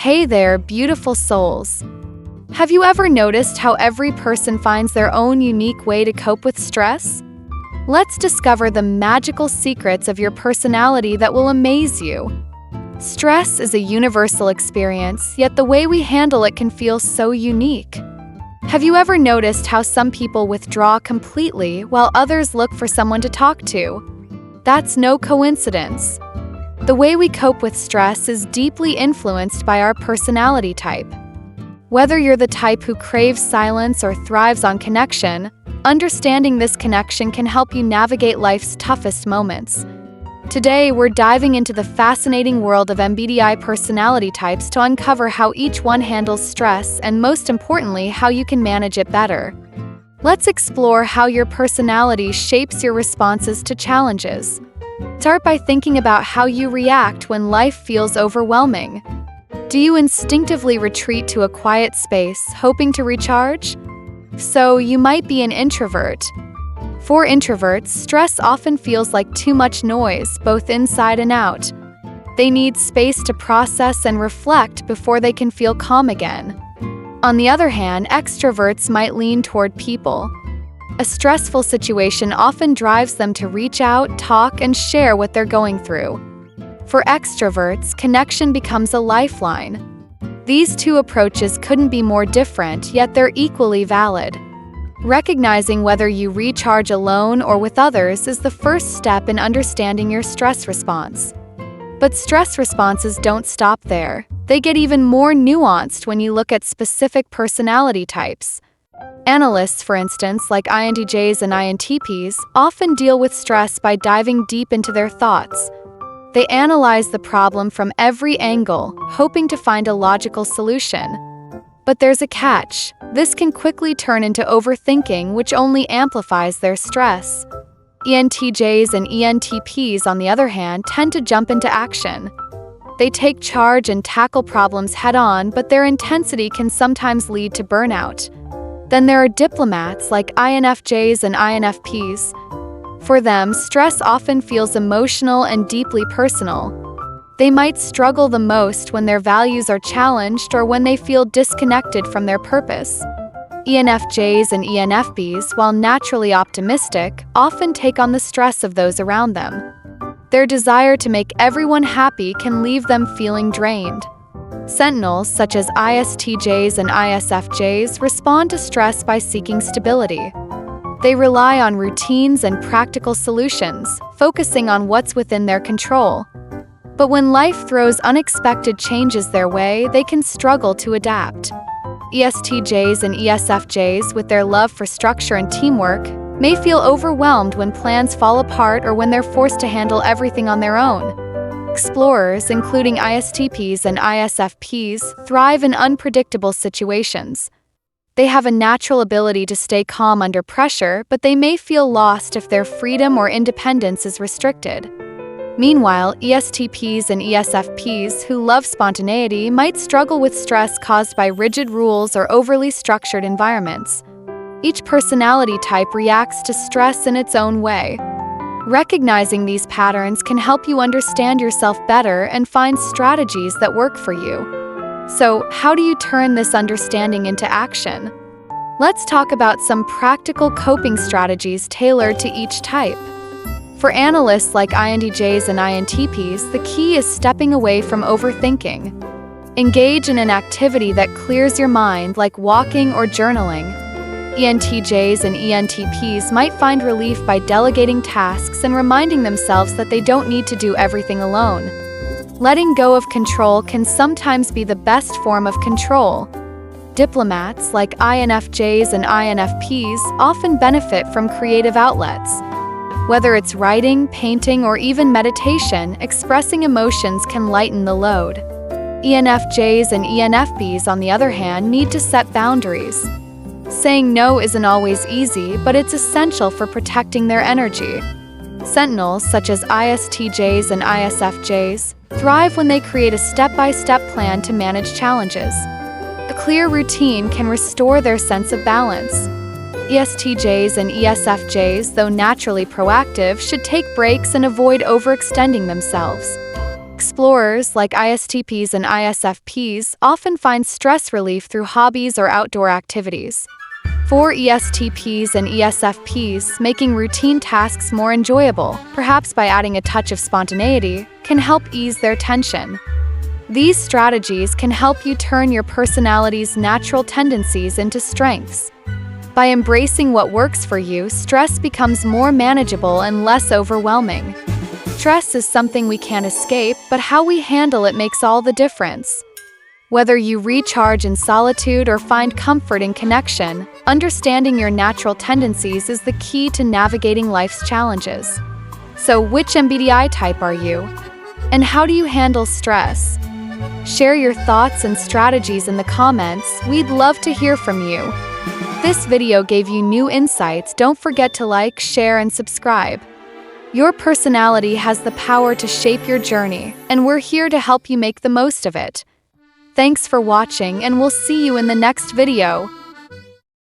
Hey there, beautiful souls. Have you ever noticed how every person finds their own unique way to cope with stress? Let's discover the magical secrets of your personality that will amaze you. Stress is a universal experience, yet the way we handle it can feel so unique. Have you ever noticed how some people withdraw completely while others look for someone to talk to? That's no coincidence. The way we cope with stress is deeply influenced by our personality type. Whether you're the type who craves silence or thrives on connection, understanding this connection can help you navigate life's toughest moments. Today, we're diving into the fascinating world of MBTI personality types to uncover how each one handles stress and, most importantly, how you can manage it better. Let's explore how your personality shapes your responses to challenges. Start by thinking about how you react when life feels overwhelming. Do you instinctively retreat to a quiet space, hoping to recharge? So, you might be an introvert. For introverts, stress often feels like too much noise, both inside and out. They need space to process and reflect before they can feel calm again. On the other hand, extroverts might lean toward people. A stressful situation often drives them to reach out, talk, and share what they're going through. For extroverts, connection becomes a lifeline. These two approaches couldn't be more different, yet they're equally valid. Recognizing whether you recharge alone or with others is the first step in understanding your stress response. But stress responses don't stop there. They get even more nuanced when you look at specific personality types. Analysts, for instance, like INTJs and INTPs, often deal with stress by diving deep into their thoughts. They analyze the problem from every angle, hoping to find a logical solution. But there's a catch. This can quickly turn into overthinking, which only amplifies their stress. ENTJs and ENTPs, on the other hand, tend to jump into action. They take charge and tackle problems head-on, but their intensity can sometimes lead to burnout. Then there are diplomats like INFJs and INFPs. For them, stress often feels emotional and deeply personal. They might struggle the most when their values are challenged or when they feel disconnected from their purpose. ENFJs and ENFPs, while naturally optimistic, often take on the stress of those around them. Their desire to make everyone happy can leave them feeling drained. Sentinels, such as ISTJs and ISFJs, respond to stress by seeking stability. They rely on routines and practical solutions, focusing on what's within their control. But when life throws unexpected changes their way, they can struggle to adapt. ESTJs and ESFJs, with their love for structure and teamwork, may feel overwhelmed when plans fall apart or when they're forced to handle everything on their own. Explorers, including ISTPs and ISFPs, thrive in unpredictable situations. They have a natural ability to stay calm under pressure, but they may feel lost if their freedom or independence is restricted. Meanwhile, ESTPs and ESFPs, who love spontaneity, might struggle with stress caused by rigid rules or overly structured environments. Each personality type reacts to stress in its own way. Recognizing these patterns can help you understand yourself better and find strategies that work for you. So, how do you turn this understanding into action? Let's talk about some practical coping strategies tailored to each type. For analysts like INTJs and INTPs, the key is stepping away from overthinking. Engage in an activity that clears your mind, like walking or journaling. ENTJs and ENTPs might find relief by delegating tasks and reminding themselves that they don't need to do everything alone. Letting go of control can sometimes be the best form of control. Diplomats, like INFJs and INFPs, often benefit from creative outlets. Whether it's writing, painting, or even meditation, expressing emotions can lighten the load. ENFJs and ENFPs, on the other hand, need to set boundaries. Saying no isn't always easy, but it's essential for protecting their energy. Sentinels, such as ISTJs and ISFJs, thrive when they create a step-by-step plan to manage challenges. A clear routine can restore their sense of balance. ESTJs and ESFJs, though naturally proactive, should take breaks and avoid overextending themselves. Explorers, like ISTPs and ISFPs, often find stress relief through hobbies or outdoor activities. For ESTPs and ESFPs, making routine tasks more enjoyable, perhaps by adding a touch of spontaneity, can help ease their tension. These strategies can help you turn your personality's natural tendencies into strengths. By embracing what works for you, stress becomes more manageable and less overwhelming. Stress is something we can't escape, but how we handle it makes all the difference. Whether you recharge in solitude or find comfort in connection, understanding your natural tendencies is the key to navigating life's challenges. So, which MBTI type are you? And how do you handle stress? Share your thoughts and strategies in the comments. We'd love to hear from you. This video gave you new insights. Don't forget to like, share, and subscribe. Your personality has the power to shape your journey, and we're here to help you make the most of it. Thanks for watching, and we'll see you in the next video.